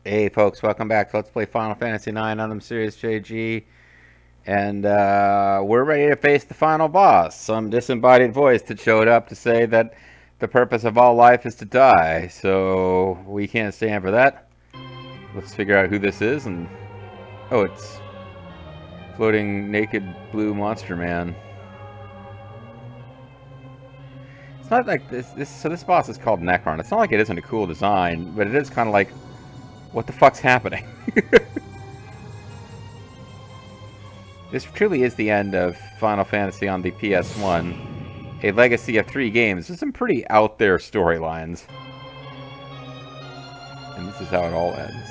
Hey folks, welcome back to Let's Play Final Fantasy IX. I'm Serious JG, and we're ready to face the final boss. Some disembodied voice that showed up to say that the purpose of all life is to die, so we can't stand for that. Let's figure out who this is, and oh, it's floating naked blue monster man. It's not like so this boss is called Necron. It's not like it isn't a cool design, but it is kind of like, what the fuck's happening? This truly is the end of Final Fantasy on the PS1. A legacy of 3 games with some pretty out there storylines. And this is how it all ends.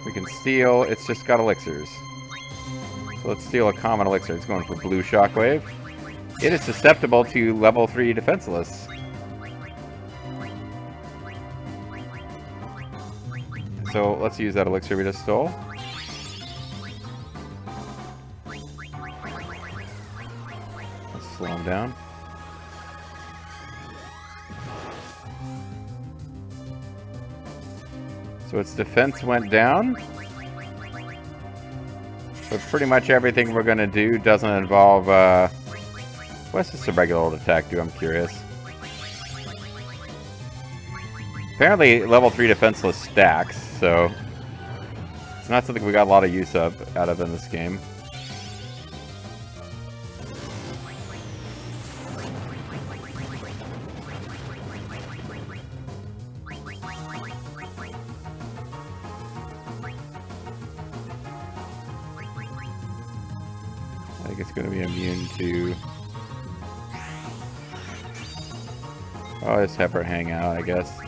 We can steal, it's just got elixirs. So let's steal a common elixir. It's going for blue shockwave. It is susceptible to level 3 defenseless. So let's use that elixir we just stole. Let's slow him down. So its defense went down. But pretty much everything we're going to do doesn't involve... what's just a regular old attack do? I'm curious. Apparently, level 3 defenseless stacks, so it's not something we got a lot of use out of in this game. I think it's going to be immune to... oh, just have her hang out, I guess.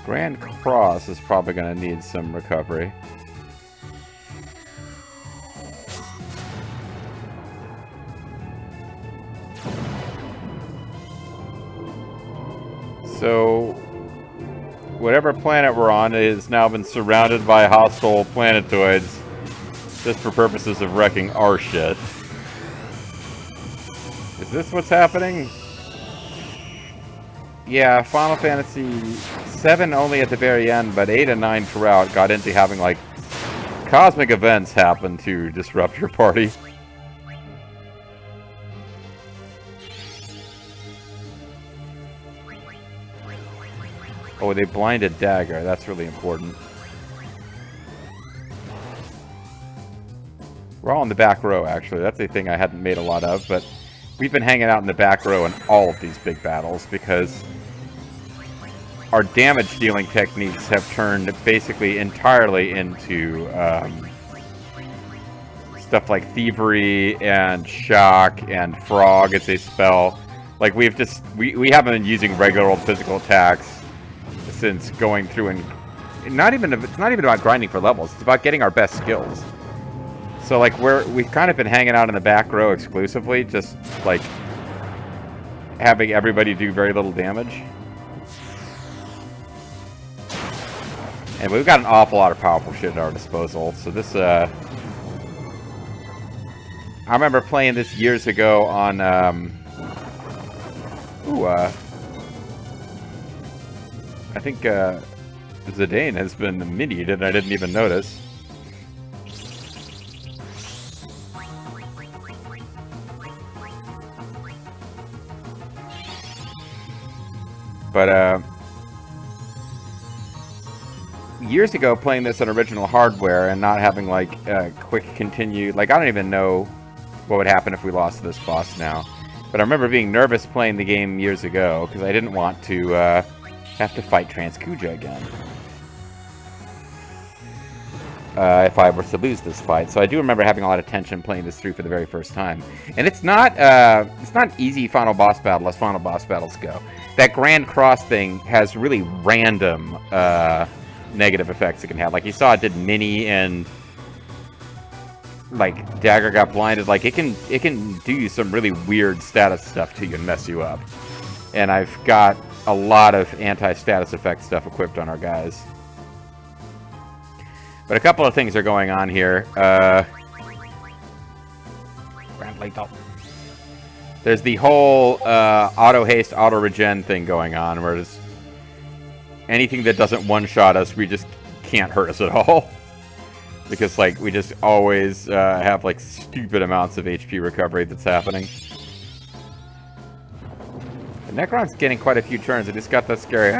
Grand Cross is probably going to need some recovery. So, whatever planet we're on has now been surrounded by hostile planetoids just for purposes of wrecking our shit. Is this what's happening? Yeah, Final Fantasy 7 only at the very end, but 8 and 9 throughout got into having, like, cosmic events happen to disrupt your party. Oh, they blinded Dagger. That's really important. We're all in the back row, actually. That's a thing I hadn't made a lot of, but we've been hanging out in the back row in all of these big battles because our damage dealing techniques have turned basically entirely into stuff like Thievery and Shock and Frog as a spell. Like we haven't been using regular old physical attacks since going through and it's not even about grinding for levels. It's about getting our best skills. So like we've kind of been hanging out in the back row exclusively, just like having everybody do very little damage. And we've got an awful lot of powerful shit at our disposal. So this, I remember playing this years ago on, I think, Zidane has been minied and I didn't even notice. But, years ago, playing this on original hardware and not having, like, quick continue... Like, I don't even know what would happen if we lost to this boss now. But I remember being nervous playing the game years ago, because I didn't want to, have to fight Transkuja again. If I were to lose this fight. So I do remember having a lot of tension playing this through for the very first time. And it's not easy final boss battle as final boss battles go. That Grand Cross thing has really random, negative effects it can have. Like you saw it did Mini and like Dagger got blinded. Like it can do some really weird status stuff to you and mess you up. And I've got a lot of anti-status effect stuff equipped on our guys. But a couple of things are going on here. lethal. There's the whole auto haste, auto regen thing going on, where it's anything that doesn't one-shot us, we just can't hurt us at all. Because, like, we just always have, like, stupid amounts of HP recovery that's happening. The Necron's getting quite a few turns. It just got that scary.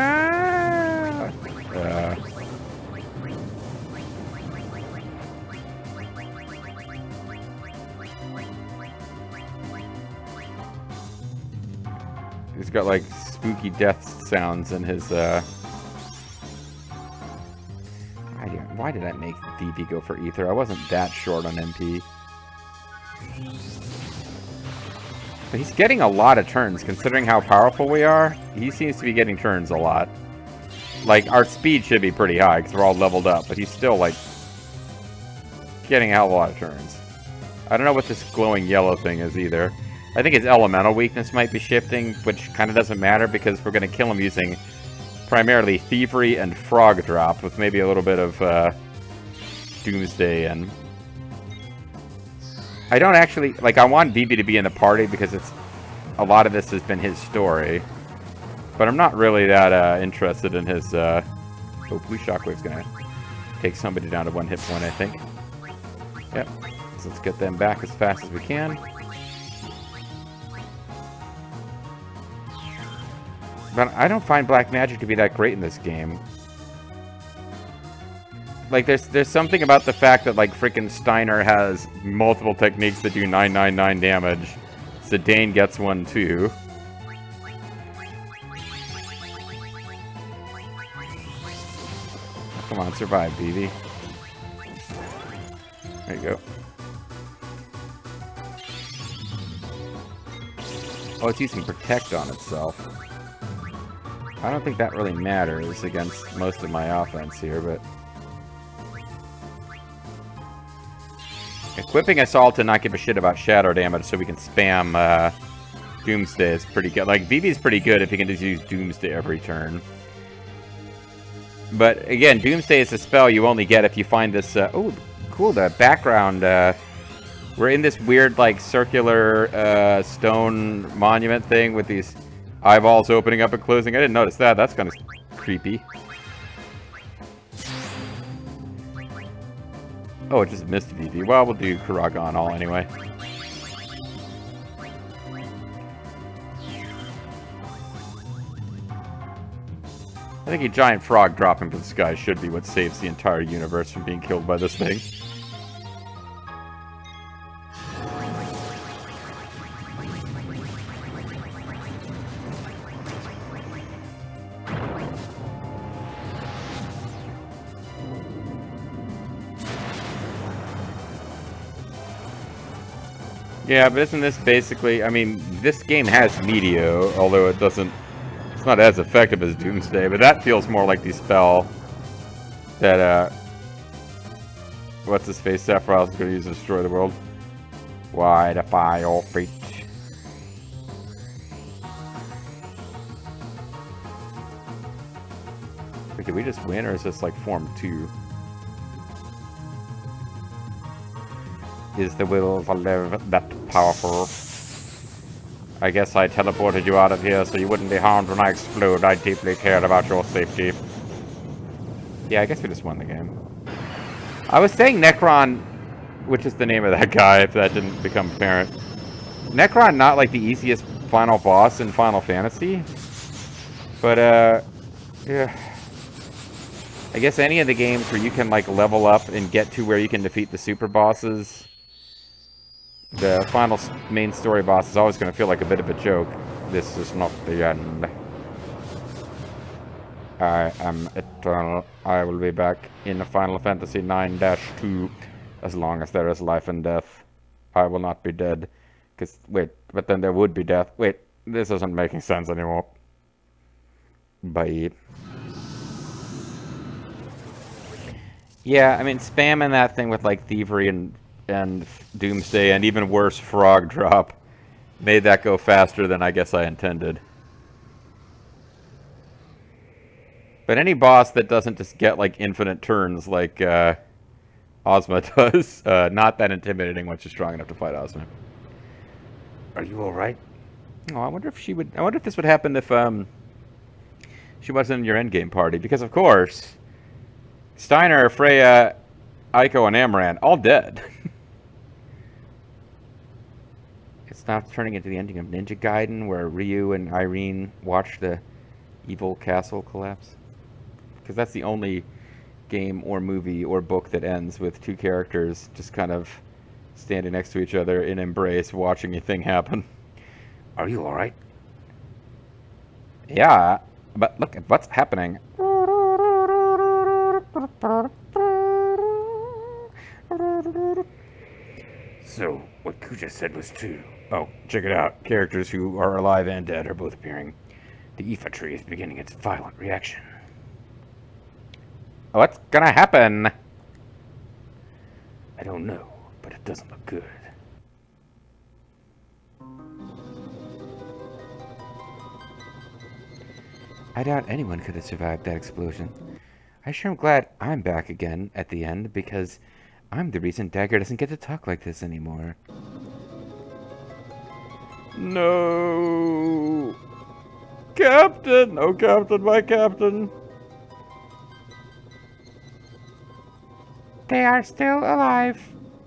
He's got, like, spooky death sounds in his, Why did I make DP go for Ether? I wasn't that short on MP. But he's getting a lot of turns, considering how powerful we are. He seems to be getting turns a lot. Like, our speed should be pretty high, because we're all leveled up, but he's still, like, getting a hell of a lot of turns. I don't know what this glowing yellow thing is, either. I think his elemental weakness might be shifting, which kind of doesn't matter, because we're going to kill him using primarily Thievery and Frog Drop, with maybe a little bit of Doomsday. And I don't actually, like, I want Vivi to be in the party because it's a lot of this has been his story, but I'm not really that interested in his oh, Blue Shockwave's gonna take somebody down to 1 hit point, I think. Yep, so let's get them back as fast as we can. But I don't find Black Magic to be that great in this game. Like, there's something about the fact that, like, frickin' Steiner has multiple techniques that do 999 damage. Zidane gets one, too. Come on, survive, BB. There you go. Oh, it's using Protect on itself. I don't think that really matters against most of my offense here, but... Equipping Assault to not give a shit about Shadow damage so we can spam Doomsday is pretty good. Like, Vivi's pretty good if he can just use Doomsday every turn. But, again, Doomsday is a spell you only get if you find this... oh, cool, the background... we're in this weird, like, circular stone monument thing with these... eyeballs opening up and closing. I didn't notice that. That's kind of creepy. Oh, it just missed Vivi. Well, we'll do Kuragan all anyway. I think a giant frog dropping from the sky should be what saves the entire universe from being killed by this thing. Yeah, but isn't this basically... I mean, this game has Meteo, although it doesn't... It's not as effective as Doomsday, but that feels more like the spell that, what's-his-face? Sephiroth is going to use to destroy the world. Why defy your fate? Wait, did we just win, or is this, like, Form 2? Is the will to live that powerful? I guess I teleported you out of here so you wouldn't be harmed when I explode. I deeply cared about your safety. Yeah, I guess we just won the game. I was saying Necron, which is the name of that guy, if that didn't become apparent. Necron, not like the easiest final boss in Final Fantasy. But, yeah. I guess any of the games where you can, like, level up and get to where you can defeat the super bosses... The final main story boss is always going to feel like a bit of a joke. This is not the end. I am eternal. I will be back in Final Fantasy 9-2 as long as there is life and death. I will not be dead. Cause, wait, but then there would be death. Wait, this isn't making sense anymore. Bye. Yeah, I mean, spamming that thing with, like, Thievery and Doomsday, and even worse, Frog Drop, made that go faster than I guess I intended. But any boss that doesn't just get, like, infinite turns like Ozma does, not that intimidating once you're strong enough to fight Ozma. Are you alright? Oh, I wonder if she would. I wonder if this would happen if she wasn't in your endgame party, because of course, Steiner, Freya, Aiko, and Amaran all dead. It's not turning into the ending of Ninja Gaiden, where Ryu and Irene watch the evil castle collapse. Because that's the only game or movie or book that ends with two characters just kind of standing next to each other in embrace, watching a thing happen. Are you alright? Yeah, but look at what's happening. So, what Kuja said was true. Oh, check it out. Characters who are alive and dead are both appearing. The Ifa tree is beginning its violent reaction. What's gonna happen? I don't know, but it doesn't look good. I doubt anyone could have survived that explosion. I sure am glad I'm back again at the end, because I'm the reason Dagger doesn't get to talk like this anymore. No! Captain! Oh, Captain, my Captain! They are still alive.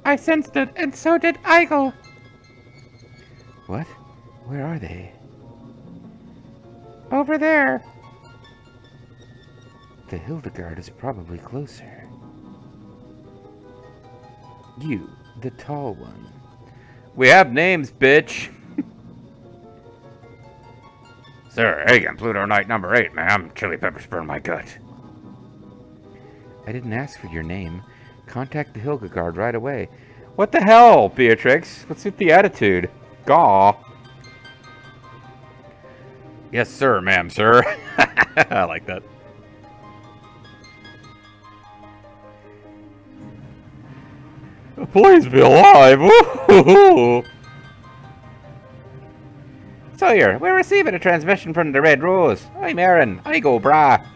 I sensed it, and so did Eigel. What? Where are they? Over there. The Hildegard is probably closer. You, the tall one. We have names, bitch! Sir, Hagen, Pluto Knight number 8, ma'am. Chili peppers burn my gut. I didn't ask for your name. Contact the Hildegard right away. What the hell, Beatrix? What's with the attitude? Gaw. Yes, sir, ma'am, sir. I like that. Please be alive! Woo-hoo-hoo. Sawyer, we're receiving a transmission from the Red Rose. I'm Aaron. I go, brah.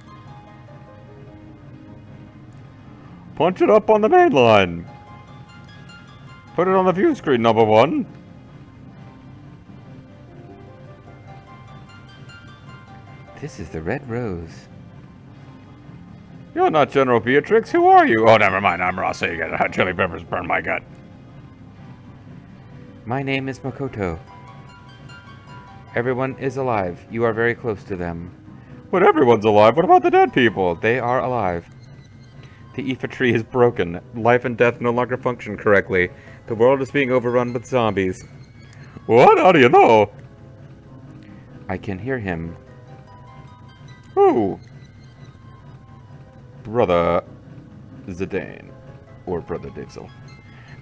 Punch it up on the main line. Put it on the view screen, number 1. This is the Red Rose. You're not General Beatrix. Who are you? Oh, never mind. I'm Ross Hagen. Chili peppers burn my gut. My name is Makoto. Everyone is alive. You are very close to them. But everyone's alive. What about the dead people? They are alive. The Ifa tree is broken. Life and death no longer function correctly. The world is being overrun with zombies. What? How do you know? I can hear him. Who? Brother Zidane. Or Brother Dixel.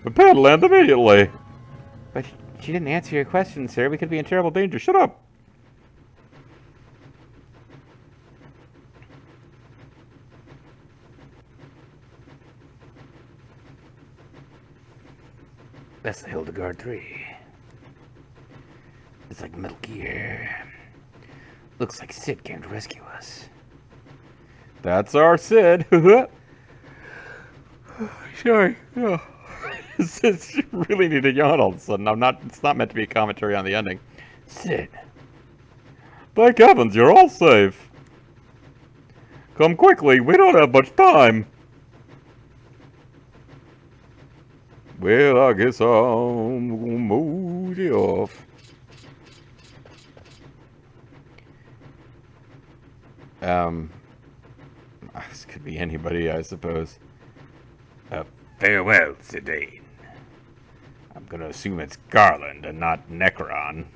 Prepare to land immediately. But she didn't answer your question, sir. We could be in terrible danger. Shut up. That's the Hildegard 3. It's like Metal Gear. Looks like Sid came to rescue us. That's our Sid. Sorry. Oh. It's really need to yawn all of a sudden. It's not meant to be a commentary on the ending. Sid. Thank heavens, you're all safe. Come quickly, we don't have much time. Well, I guess I'll move you off. This could be anybody, I suppose. Farewell, Zidane. I'm gonna assume it's Garland and not Necron.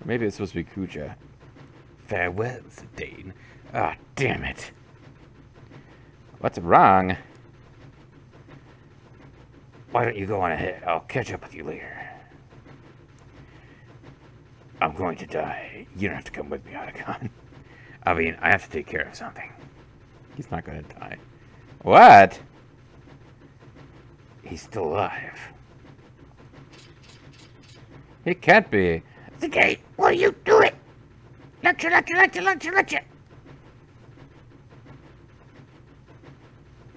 Maybe it's supposed to be Kuja. Farewell, Zidane. Ah, damn it. What's wrong? Why don't you go on ahead? I'll catch up with you later. I'm going to die. You don't have to come with me, Otacon. I mean, I have to take care of something. He's not gonna die. What? He's still alive. He can't be. Zidane, what are you doing? Lecture.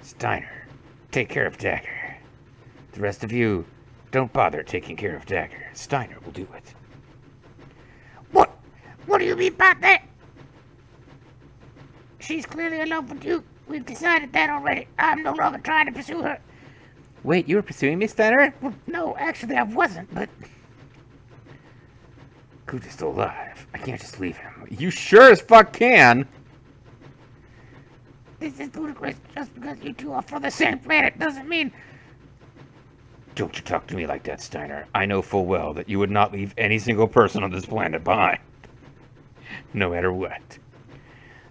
Steiner, take care of Dagger. The rest of you, don't bother taking care of Dagger. Steiner will do it. What do you mean by that? She's clearly in love with you. We've decided that already. I'm no longer trying to pursue her. Wait, you were pursuing me, Steiner? Well, no, actually I wasn't, but... Kuja's still alive. I can't just leave him. You sure as fuck can. This is ludicrous. Just because you two are from the same planet doesn't mean... Don't you talk to me like that, Steiner. I know full well that you would not leave any single person on this planet behind. No matter what.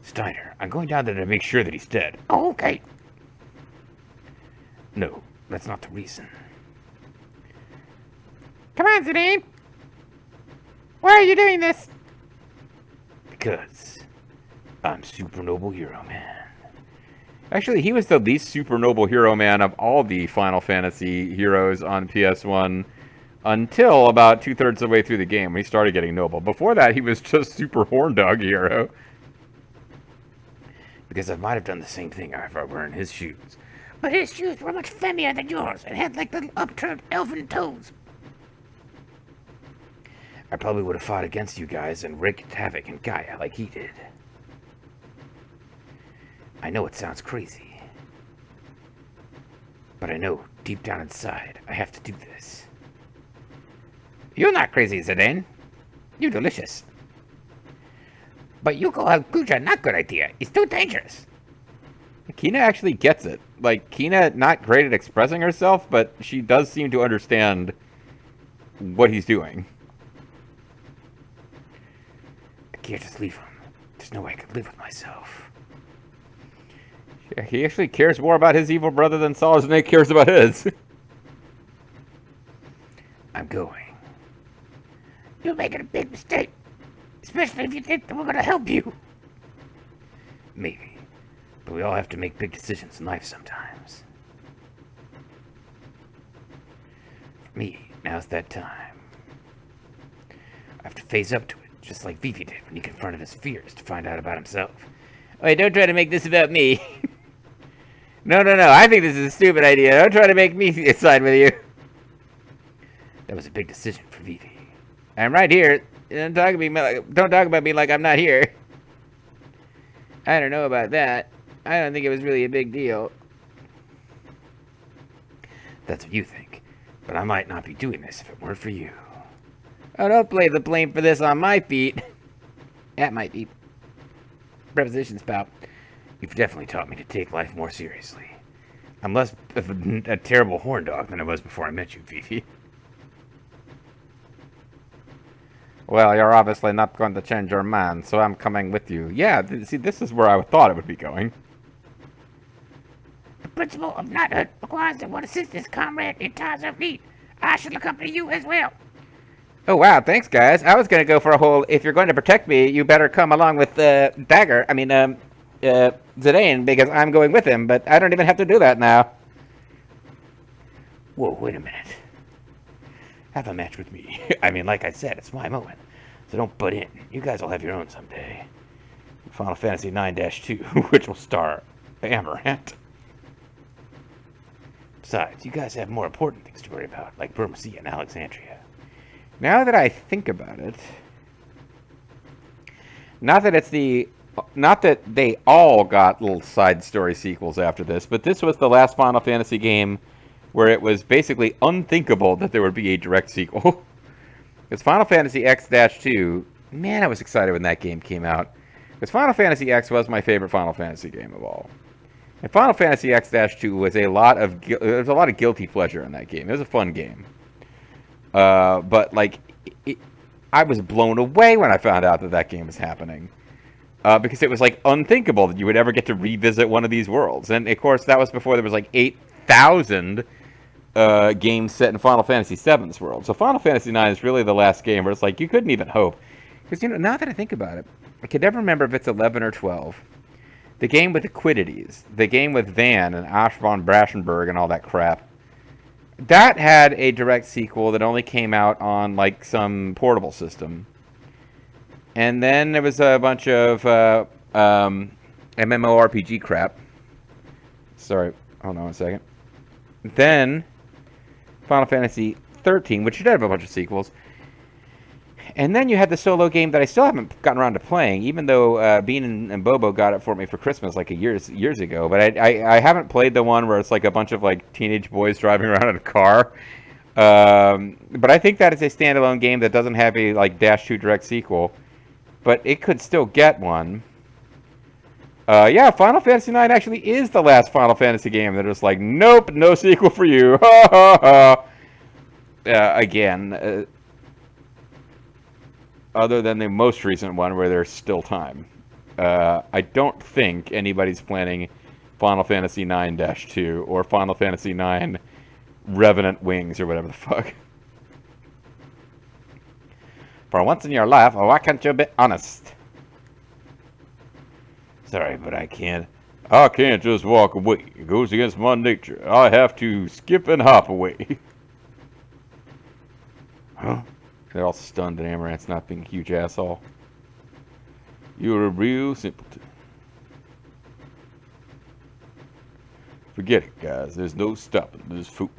Steiner, I'm going down there to make sure that he's dead. Oh, okay. No, that's not the reason. Come on, Zidane. Why are you doing this? Because I'm Super Noble Hero Man. Actually, he was the least super noble hero man of all the Final Fantasy heroes on PS1 until about 2/3 of the way through the game when he started getting noble. Before that, he was just super horn dog hero. Because I might have done the same thing if I were in his shoes. But his shoes were much femmier than yours and had like little upturned elfin toes. I probably would have fought against you guys and wreaked havoc in Gaia like he did. I know it sounds crazy. But I know, deep down inside, I have to do this. You're not crazy, Zidane. You're delicious. But you go help Kuja, not good idea. It's too dangerous. Kina actually gets it. Like, Kina, not great at expressing herself, but she does seem to understand what he's doing. I can't just leave him. There's no way I could live with myself. Yeah, he actually cares more about his evil brother than Solid Snake cares about his. I'm going. You're making a big mistake. Especially if you think that we're gonna help you. Maybe. But we all have to make big decisions in life sometimes. For me, now's that time. I have to face up to it, just like Vivi did when he confronted his fears to find out about himself. Wait, don't try to make this about me. No, I think this is a stupid idea. Don't try to make me side with you. That was a big decision for Vivi. I'm right here. Don't talk about me like I'm not here. I don't know about that. I don't think it was really a big deal. That's what you think. But I might not be doing this if it weren't for you. Oh, don't play the blame for this on my feet. That might be prepositions, pal. You've definitely taught me to take life more seriously. I'm less of a terrible horn dog than I was before I met you, Vivi. Well, you're obviously not going to change your mind, so I'm coming with you. Yeah, see, this is where I thought it would be going. The principle of knighthood requires that one assist his comrade in times of need. I shall accompany you as well. Oh, wow, thanks, guys. I was going to go for a whole, if you're going to protect me, you better come along with Zidane, because I'm going with him, but I don't even have to do that now. Whoa, wait a minute. Have a match with me. I mean, like I said, it's my moment. So don't butt in. You guys will have your own someday. Final Fantasy 9-2, which will star Amaranth. Besides, you guys have more important things to worry about, like Burma-Sea and Alexandria. Now that I think about it, not that they all got little side story sequels after this, but this was the last Final Fantasy game where it was basically unthinkable that there would be a direct sequel. Because Final Fantasy X-2, man, I was excited when that game came out. Because Final Fantasy X was my favorite Final Fantasy game of all. And Final Fantasy X-2 was there was a lot of guilty pleasure in that game. It was a fun game. But, like, I was blown away when I found out that game was happening. Because it was, like, unthinkable that you would ever get to revisit one of these worlds. And, of course, that was before there was, like, 8,000 games set in Final Fantasy VII's world. So Final Fantasy IX is really the last game where it's like, you couldn't even hope. Because, you know, now that I think about it, I can never remember if it's 11 or 12. The game with the Quiddities, the game with Van and Ash von Brashenberg and all that crap, that had a direct sequel that only came out on, like, some portable system. And then there was a bunch of MMORPG crap. Sorry, hold on a second. Then Final Fantasy 13, which did have a bunch of sequels. And then you had the solo game that I still haven't gotten around to playing, even though Bean and Bobo got it for me for Christmas like years ago. But I haven't played the one where it's like a bunch of like teenage boys driving around in a car. But I think that is a standalone game that doesn't have a like Dash 2 direct sequel. But it could still get one. Yeah, Final Fantasy IX actually is the last Final Fantasy game. They're just like, nope, no sequel for you. Ha ha ha. Again, other than the most recent one where there's still time. I don't think anybody's planning Final Fantasy IX-2 or Final Fantasy IX Revenant Wings or whatever the fuck. For once in your life, why can't you be honest? Sorry, but I can't. I can't just walk away. It goes against my nature. I have to skip and hop away. Huh? They're all stunned at Amaranth's not being a huge asshole. You're a real simpleton. Forget it, guys. There's no stopping this fool.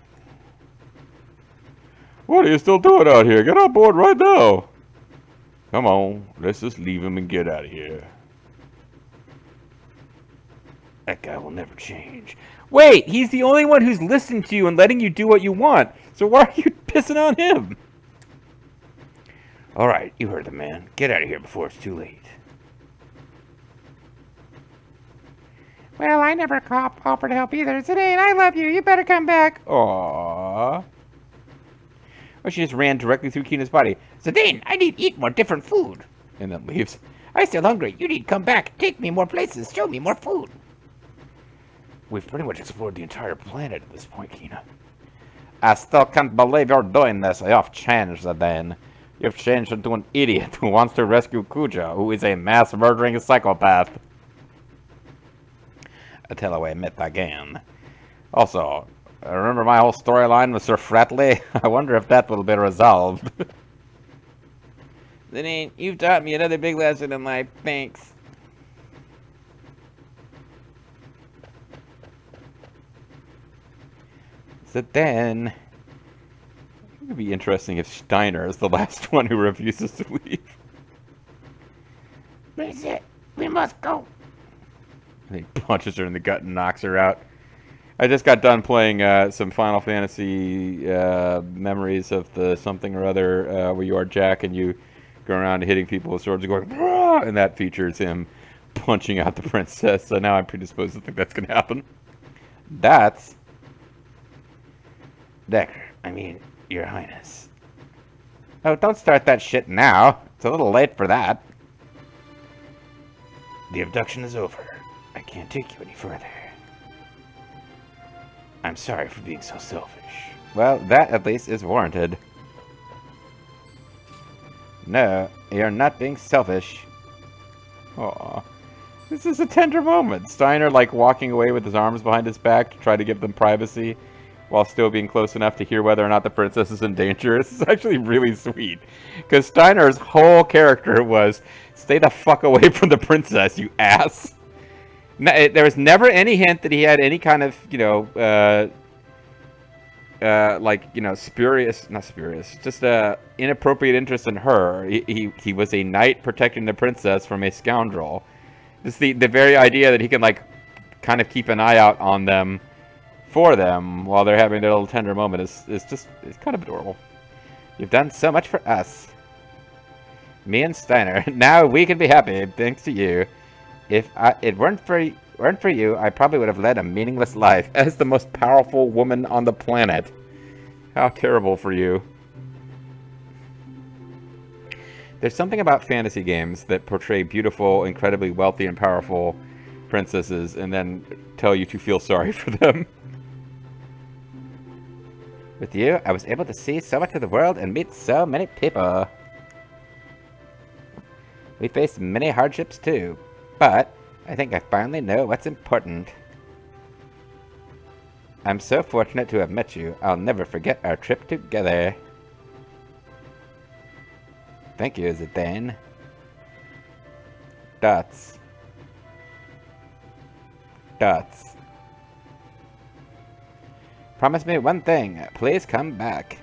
What are you still doing out here? Get on board right now. Come on. Let's just leave him and get out of here. That guy will never change. Wait, he's the only one who's listening to you and letting you do what you want. So why are you pissing on him? All right, you heard the man. Get out of here before it's too late. Well, I never offered help either. Zidane, I love you. You better come back. Aww. Well, she just ran directly through Kina's body. Zidane, I need to eat more different food. And then leaves. I'm still hungry. You need to come back. Take me more places. Show me more food. We've pretty much explored the entire planet at this point, Kina. I still can't believe you're doing this. You've changed, Zidane. You've changed into an idiot who wants to rescue Kuja, who is a mass-murdering psychopath. Until I admit again. Also, remember my whole storyline with Sir Fratley? I wonder if that will be resolved. Zidane, you've taught me another big lesson in life. Thanks. Zidane. It would be interesting if Steiner is the last one who refuses to leave. That's it. We must go. And he punches her in the gut and knocks her out. I just got done playing some Final Fantasy memories of the something or other where you are Jack and you go around hitting people with swords and going, "Rah!" And that features him punching out the princess. So now I'm predisposed to think that's going to happen. That's... Decker, I mean, Your Highness. Oh, don't start that shit now. It's a little late for that. The abduction is over. I can't take you any further. I'm sorry for being so selfish. Well, that at least is warranted. No, you're not being selfish. Aw. This is a tender moment. Steiner, like, walking away with his arms behind his back to try to give them privacy, while still being close enough to hear whether or not the princess is in danger. This is actually really sweet. Because Steiner's whole character was, stay the fuck away from the princess, you ass. There was never any hint that he had any kind of, you know, like, you know, just inappropriate interest in her. He was a knight protecting the princess from a scoundrel. Just the very idea that he can, like, kind of keep an eye out on them, for them, while they're having their little tender moment is just, it's kind of adorable. You've done so much for us. Me and Steiner. Now we can be happy, thanks to you. If it weren't for you, I probably would have led a meaningless life as the most powerful woman on the planet. How terrible for you. There's something about fantasy games that portray beautiful, incredibly wealthy and powerful princesses and then tell you to feel sorry for them. With you, I was able to see so much of the world and meet so many people. We faced many hardships too, but I think I finally know what's important. I'm so fortunate to have met you. I'll never forget our trip together. Thank you, Zidane. Dots. Dots. Promise me one thing. Please come back.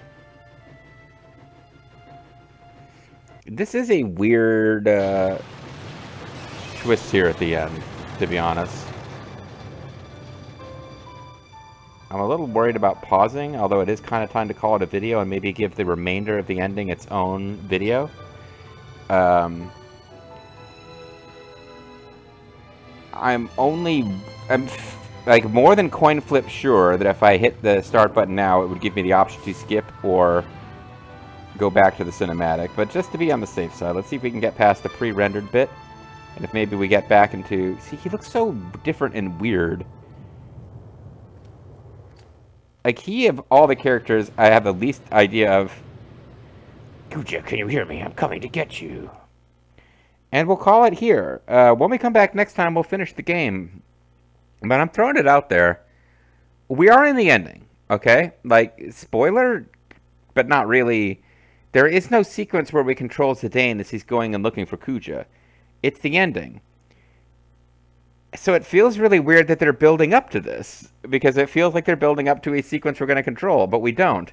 this is a weird twist here at the end, to be honest. I'm a little worried about pausing, although it is kind of time to call it a video and maybe give the remainder of the ending its own video. I'm like more than coin flip sure that if I hit the start button now, it would give me the option to skip or go back to the cinematic. But just to be on the safe side, let's see if we can get past the pre-rendered bit. And if maybe we get back into... See, he looks so different and weird. Like, he of all the characters, I have the least idea of... Kuja, can you hear me? I'm coming to get you. And we'll call it here. When we come back next time, we'll finish the game. But I'm throwing it out there. We are in the ending, okay? Like, spoiler, but not really. There is no sequence where we control Zidane as he's going and looking for Kuja. It's the ending. So it feels really weird that they're building up to this, because it feels like they're building up to a sequence we're going to control, but we don't.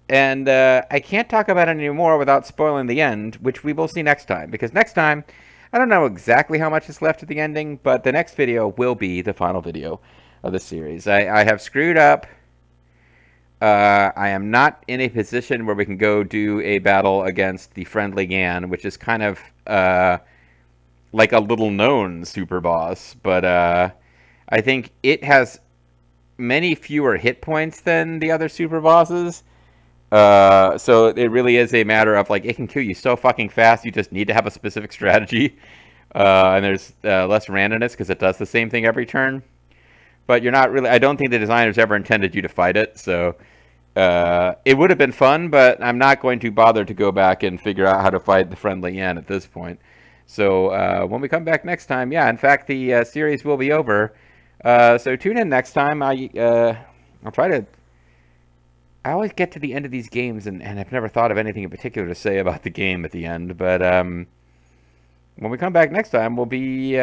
And I can't talk about it anymore without spoiling the end, which we will see next time. Because next time, I don't know exactly how much is left at the ending, but the next video will be the final video of the series. I have screwed up. I am not in a position where we can go do a battle against the friendly Gan, which is kind of like a little-known super boss. But I think it has many fewer hit points than the other super bosses. So it really is a matter of, like, it can kill you so fucking fast, you just need to have a specific strategy. And there's less randomness because it does the same thing every turn. But you're not really... I don't think the designers ever intended you to fight it, so... it would have been fun, but I'm not going to bother to go back and figure out how to fight the friendly Yan at this point. So when we come back next time, yeah, in fact, the series will be over. So tune in next time. I'll try to... I always get to the end of these games, and I've never thought of anything in particular to say about the game at the end. But when we come back next time, we'll be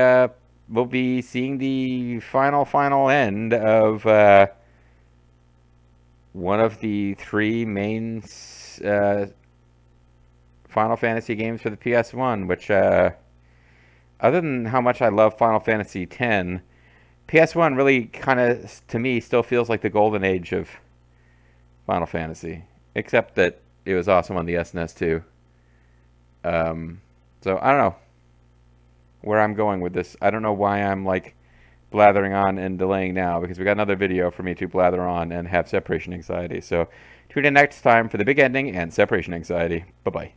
seeing the final end of one of the three main Final Fantasy games for the PS1. Which, other than how much I love Final Fantasy X, PS1 really kind of, to me, still feels like the golden age of Final Fantasy, except that it was awesome on the SNES too. So I don't know where I'm going with this. I don't know why I'm like blathering on and delaying now, because we got another video for me to blather on and have separation anxiety. So tune in next time for the big ending and separation anxiety. Bye bye.